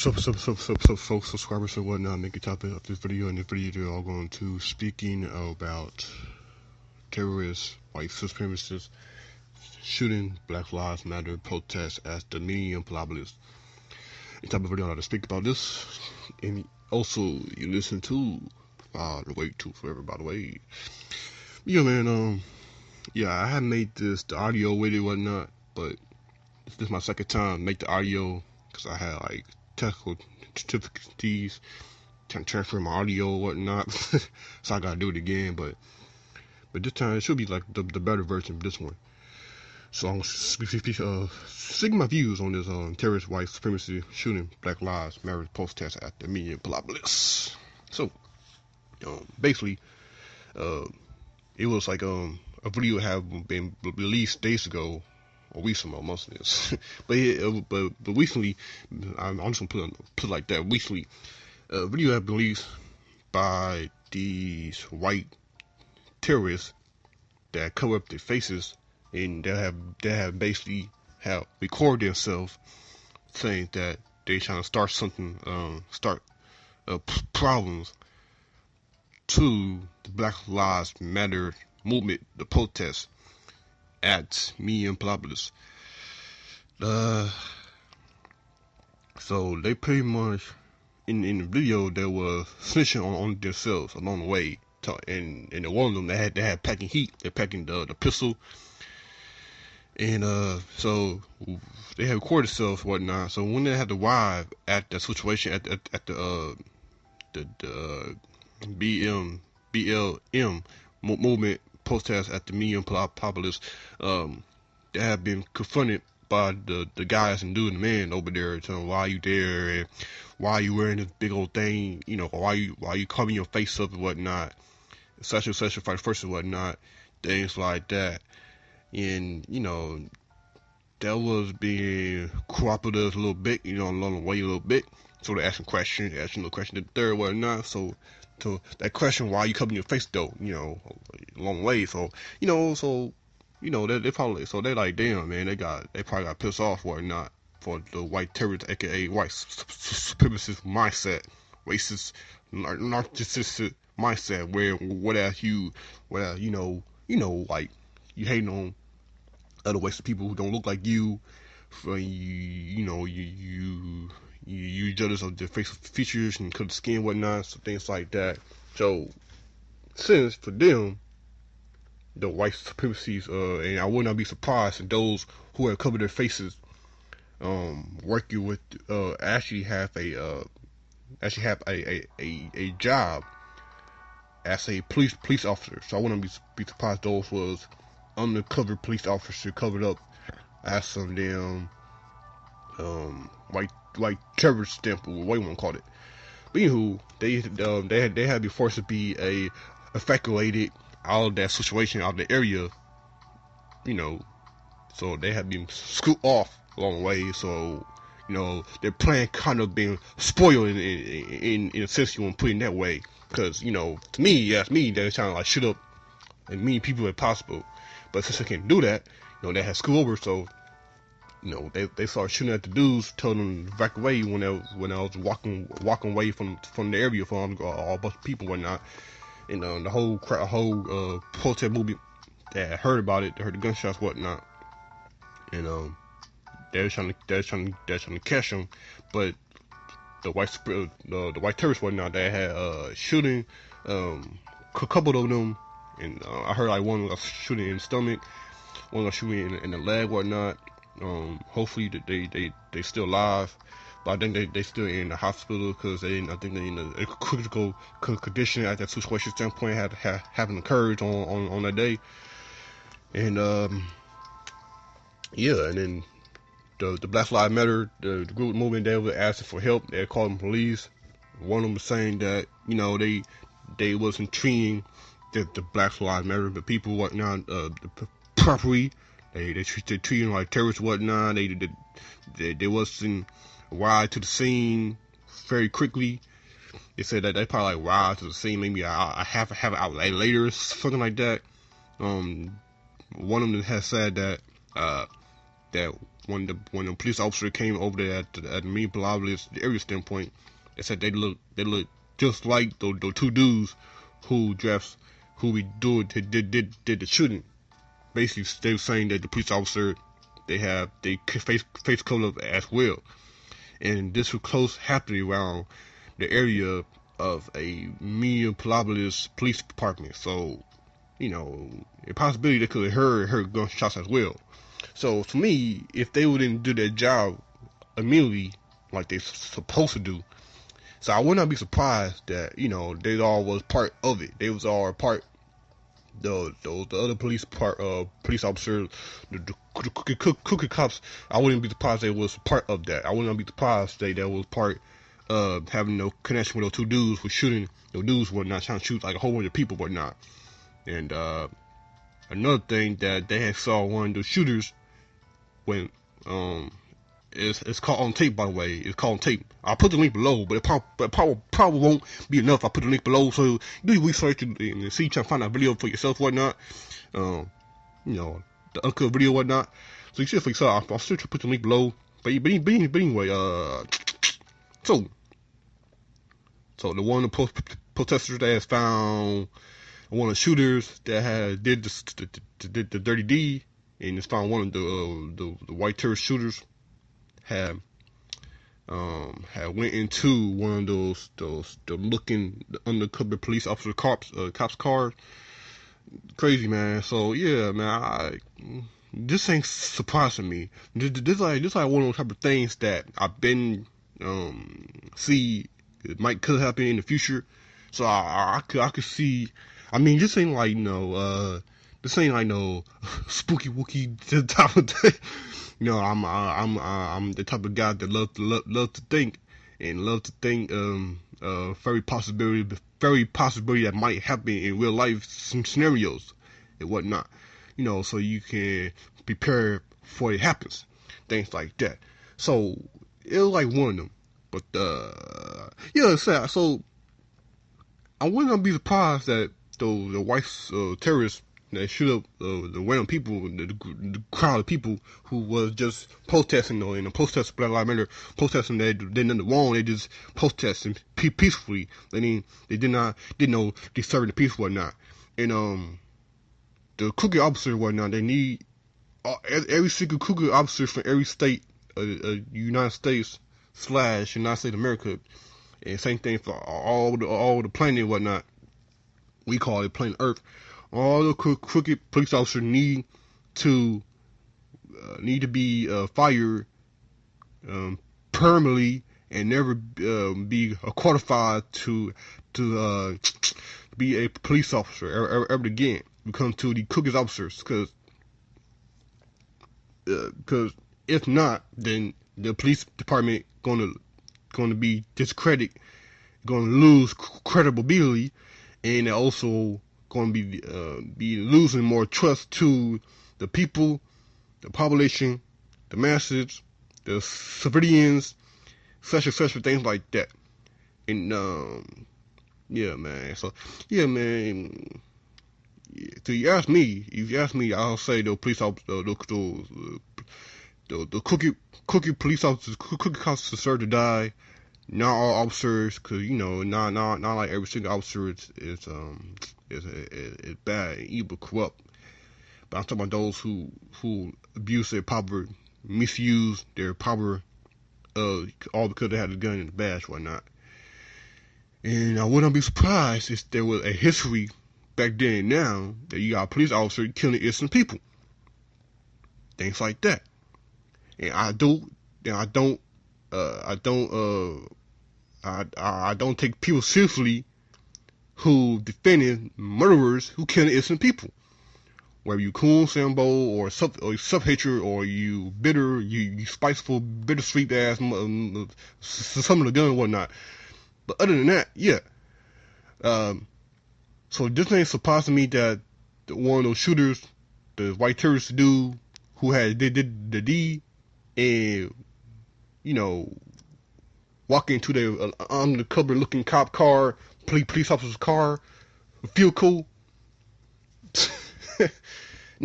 Folks, subscribers and whatnot, make a topic of this video. In this video, they're all going to speaking about terrorists, white supremacists, shooting Black Lives Matter protests at the Minneapolis. In type of video, I'm to speak about this, and also you listen to 𝐓𝐇𝐄-𝐓𝐑𝐔𝐓𝐇, by the way. Yeah, man. I had made the audio with it, whatnot, but this is my second time make the audio because I had like technical difficulties trying to transfer my audio or whatnot. So I gotta do it again, but this time it should be like the better version of this one. So I'm speaking my views on this terrorist white supremacy shooting Black Lives Matter protest at the Minneapolis. So basically it was like a video had been released days ago, or weeks ago, most of this. but recently, I'm just gonna put it like that. Recently, a video had been released by these white terrorists that cover up their faces, and they have basically have recorded themselves saying that they trying to start something, problems to the Black Lives Matter movement, the protest at Minneapolis. So they pretty much in the video they were snitching on themselves along the way. And one of them they had packing heat. They're packing the pistol, and so they had recorded themselves whatnot. So when they had to arrive at the situation at the BLM movement protest at the Minneapolis, they have been confronted by the guys and dude and the man over there, telling why are you there and why are you wearing this big old thing, why you covering your face up and whatnot, such and such, fight first and whatnot, things like that. And that was being cooperative a little bit, along the way a little bit. So they're asking questions, the third whatnot. So that question, why are you covering your face though? Along the way. So they probably, so they like, damn, man, they probably got pissed off or not for the white terrorist, aka white supremacist mindset, racist, narcissistic mindset, where like you hating on other white people who don't look like you, for you jealous of their facial features and color skin, whatnot, so things like that. So since for them, the white supremacies, and I would not be surprised if those who have covered their faces, working with, actually have a job as a police officer. So I wouldn't be surprised those was undercover police officer covered up as some of them white terrorist stamp, or what you want to call it. But anywho, they had been forced to be evacuated out of that situation, out of the area, so they have been scooped off along the way. So their plan kind of been spoiled in a sense, you want to put it in that way, because to me, they're trying to like shoot up as many people as possible. But since they can't do that, they had school over, so they started shooting at the dudes, telling them to evacuate when I was walking away from the area from a bunch of people and whatnot. And the whole protest movement that heard about it, they heard the gunshots, whatnot, and they're trying to catch them. But the white terrorists, whatnot, they had shooting a couple of them, and I heard like one was shooting in the stomach, one was shooting in the leg, whatnot. Hopefully they still alive, but I think they still in the hospital because I think they're in a critical condition at that situation standpoint having occurred on that day. And and then the Black Lives Matter, the group movement, they were asking for help. They called them police. One of them was saying that they wasn't treating the Black Lives Matter, the people, whatnot, properly. They treated them like terrorists, whatnot. They wasn't arrived to the scene very quickly. They said that they probably like arrived to the scene maybe I have an hour later, something like that. One of them has said that when the police officer came over there at Minneapolis, the area standpoint, they said they look just like those two dudes who did the shooting. Basically, they were saying that the police officer, they face cover up as well, and this was close happening around the area of a Minneapolis police department. So, a possibility they could have heard gunshots as well. So for me, if they wouldn't do their job immediately like they're supposed to do, so I would not be surprised that they all was part of it. They was all part. The other police officers, the cookie cops. I wouldn't be surprised they was part of that. I would not be surprised they was part of having no connection with those two dudes for shooting. Those dudes were not trying to shoot like a whole bunch of people, whatnot. And another thing that they had saw one of the shooters when it's caught on tape, by the way. It's caught on tape. I'll put the link below, but it probably won't be enough. I put the link below, so do your research and see, try to find that video for yourself, whatnot. The uncut video, whatnot. So you see it for yourself. I'll still put the link below. But anyway, so the one of the protesters that has found one of the shooters that did the dirty deed, and it's found one of the white terrorist shooters had went into one of those the undercover police officer cops cars. Crazy, man. So yeah, man, this ain't surprising me. This like one of those type of things that I've been see it could happen in the future. So I could see. I mean, this ain't like this ain't like no spooky wookie type of thing. I'm the type of guy that love to think very possibility that might happen in real life scenarios and whatnot. So you can prepare before it happens, things like that. So it was like one of them. But yeah, so I wouldn't be surprised that the white terrorists that shoot up the random people, the crowd of people who was just protesting, and the protest Black Lives Matter protesting, they did nothing wrong. They just protesting peacefully. They did not disturb the peace, whatnot. And the cookie officer, whatnot, they need every single cookie officer from every state, United States / United States of America, and same thing for all the planet and whatnot. We call it planet Earth. All the crooked police officers need to be fired permanently and never be qualified to be a police officer ever again. We come to the cookies officers, because if not, then the police department going to be discredited, going to lose credibility, and also going to be losing more trust to the people, the population, the masses, the civilians, such things like that. And yeah, man. So yeah, man. So you ask me, I'll say the police officers, the cookie police officers, cookie cops deserve to die. Not all officers, because not like every single officer is bad, evil, corrupt. But I'm talking about those who abuse their power, misuse their power, all because they had a gun and a badge, whatnot. And I wouldn't be surprised if there was a history back then and now that you got a police officer killing innocent people, things like that. And I don't take people seriously who defended murderers who kill innocent people. Whether you cool, Sambo, or sub-hatred, or you bitter, you spiteful, bittersweet ass, some of the gun and whatnot. But other than that, yeah. So this ain't surprising me that one of those shooters, the white terrorist dude who did the deed, and walking into the undercover looking cop car, police officer's car, feel cool.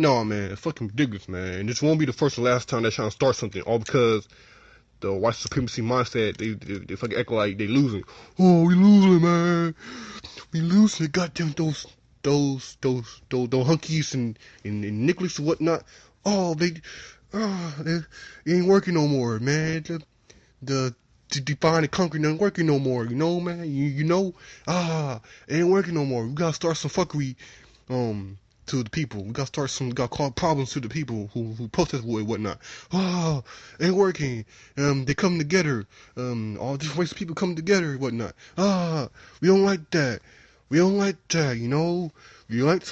No, man, it's fucking ridiculous, man. And this won't be the first or last time they're trying to start something, all because the white supremacy mindset, they fucking act like they losing. Oh, we losing, man. We losing. Goddamn those hunkies and Nicholas and whatnot. Oh, they ain't working no more, man. The define and conquer ain't working no more. You know, man. You know, it ain't working no more. We gotta start some fuckery, to the people. We gotta cause problems to the people who protest with whatnot. Ain't working. They come together. All different ways of people come together and whatnot. We don't like that. We don't like that, you know. We don't like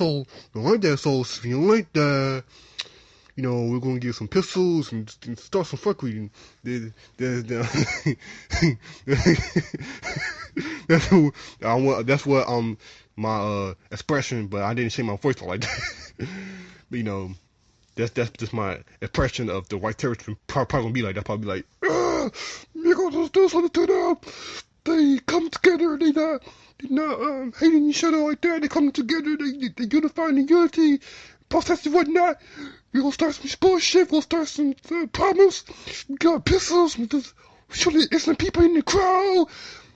that, so if you don't like that, you know, we're gonna get some pistols and start some fuckery. That's what my expression, but I didn't say my voice like that. But you know, that's just my impression of the white terrorists. Probably gonna be like that. Probably like, we're gonna do something to them. They come together. They're not hating each other like that. They come together. They unify in unity, protest and whatnot. We're gonna start some bullshit. We'll start some problems. We got pistols. We just shooting innocent people in the crowd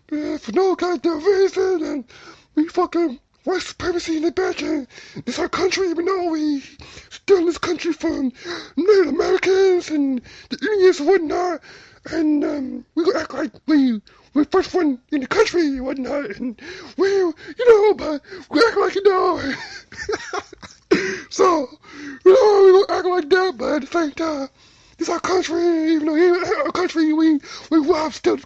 for no goddamn reason. And we fucking white supremacy in the back. And it's our country, even though we stealing this country from Native Americans and the Indians and whatnot. And we gonna act like we're first one in the country and whatnot. And we, you know, but we act like, you know. So, you know, we gonna act like that, but at the same time, it's our country. Even though it ain't our country, we wipe the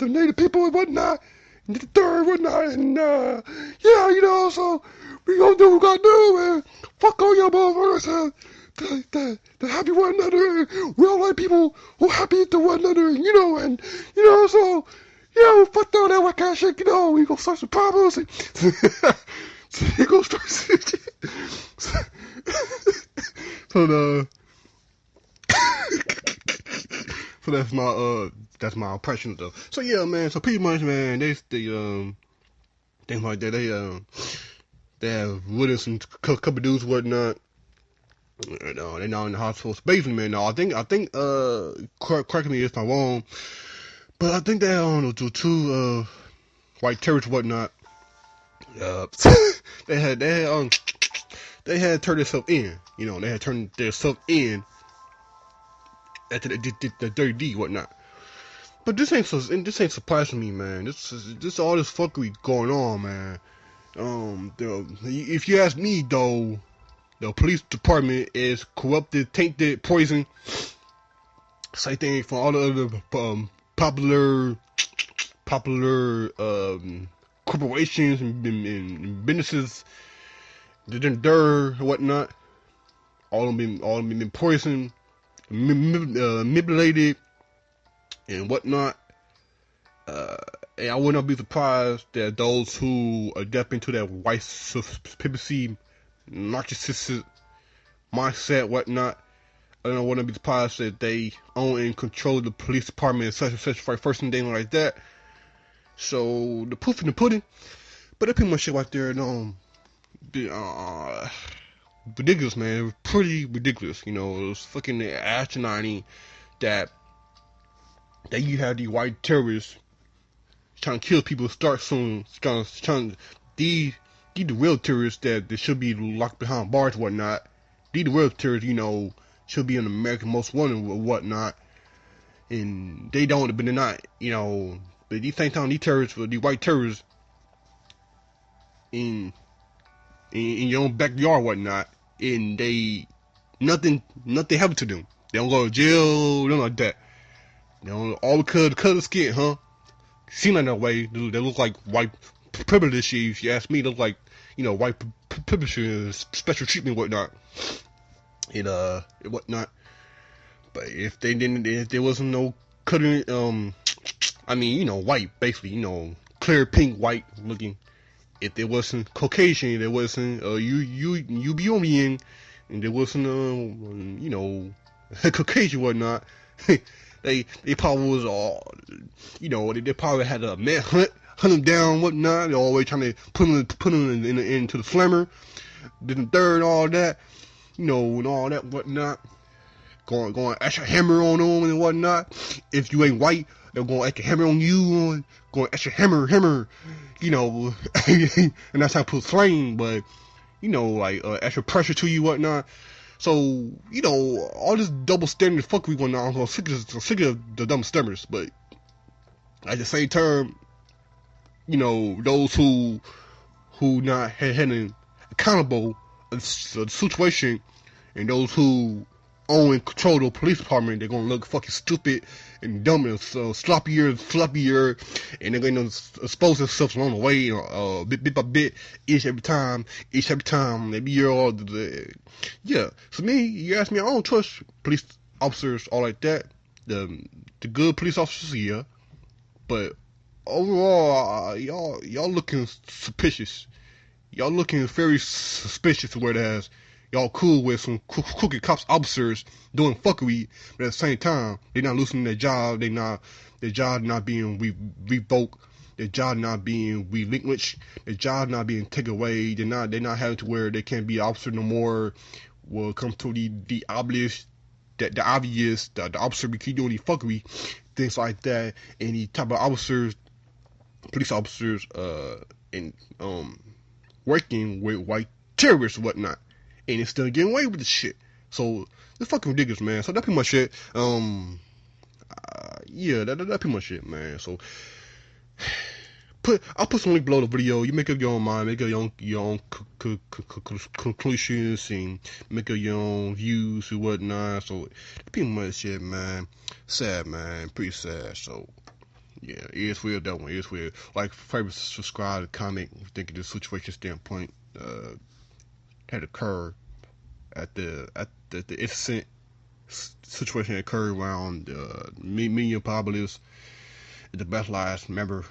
native people and whatnot, and the third and whatnot, and yeah, you know, so we gonna do what we gotta do, and fuck all y'all motherfuckers, the happy one another. We all like people who happy to one another, you know, and you know, so yeah, fuck all that whack ass shit, you know. We gonna start some problems. And so we gonna start some shit. So that's my impression though. So yeah, man. So pretty much, man, things like that. They have witnessed some couple dudes whatnot. You know, they're now in the hospital. So basically, man, no, I think correct me if I'm wrong, but I think they two white terrorists whatnot. They had turned themselves in. You know, they had turned themselves in after they did the dirty deed whatnot. But this ain't surprising me, man. This all this fuckery going on, man. If you ask me though, the police department is corrupted, tainted, poisoned. Same thing for all the other popular corporations and businesses, and whatnot. All of them been poisoned, manipulated, and whatnot. And I would not be surprised that those who adapt into that white supremacy, narcissistic mindset, whatnot, I don't want to be surprised that they own and control the police department and such and such for first and thing like that. So the proof in the pudding. But that pretty much shit right there. Ridiculous, man. It was pretty ridiculous. You know, it was fucking asinine that you have these white terrorists trying to kill people, start soon, trying these the real terrorists that they should be locked behind bars and whatnot. These the real terrorists, you know, should be in American Most Wanted and whatnot. And they don't, but they're not, you know. But these same time, these terrorists, these white terrorists, in your own backyard, whatnot, and they nothing happened to them. They don't go to jail, nothing like that. They don't, all because of skin, huh? Seem like that way. They look like white privilege. If you ask me, they look like, you know, white privilege and special treatment, whatnot, and whatnot. But if there wasn't no coloring, I mean, you know, white, basically, you know, clear pink, white looking. If there wasn't Caucasian, there wasn't Ubiomian, and there wasn't you know, Caucasian whatnot. they probably was all, you know, they probably had a manhunt. hunt him down, whatnot. They're always trying to put him into the slammer, then the third, all that, and all that, whatnot. Going extra hammer on them and whatnot. If you ain't white, they're going extra hammer on you, going extra hammer, and that's how I put flame, but, like, extra pressure to you, whatnot. So, all this double standard fuckery going on, I'm sick of the dumb stammers, but at the same time, those who not held accountable of the situation, and those who own and control the police department, they're gonna look fucking stupid and dumb and sloppier, and they're gonna expose themselves along the way, bit by bit, each every time, every year, yeah. So me, you ask me, I don't trust police officers, all like that. The good police officers, yeah, but overall, y'all looking suspicious. Y'all looking very suspicious, whereas y'all cool with some crooked cops officers doing fuckery, but at the same time, they're not losing their job. Their job not being revoked. Their job not being relinquished. Their job not being taken away. They're not having to where they can't be an officer no more. Will come to the obvious, the officer we keep doing the fuckery, things like that. And the type of officers, police officers, and working with white terrorists and whatnot. And it's still getting away with this shit. So it's fucking ridiculous, man. So that's pretty much it. Yeah, that's pretty much it, man. So I'll put some link below the video. You make up your own mind, make up your own conclusions, and make up your own views and whatnot. So that's pretty much it, man. Sad, man. Pretty sad. So yeah, it is weird, that one. It is weird. Like, favorite, subscribe, comment, think of the situation standpoint had occurred at the innocent situation that occurred around Minneapolis, the Black Lives Matter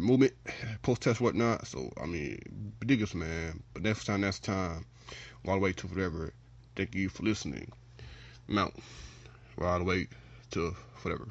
movement, protest, whatnot. So I mean, ridiculous, man. But next time, all the way to forever. Thank you for listening. I'm out. All the way to forever.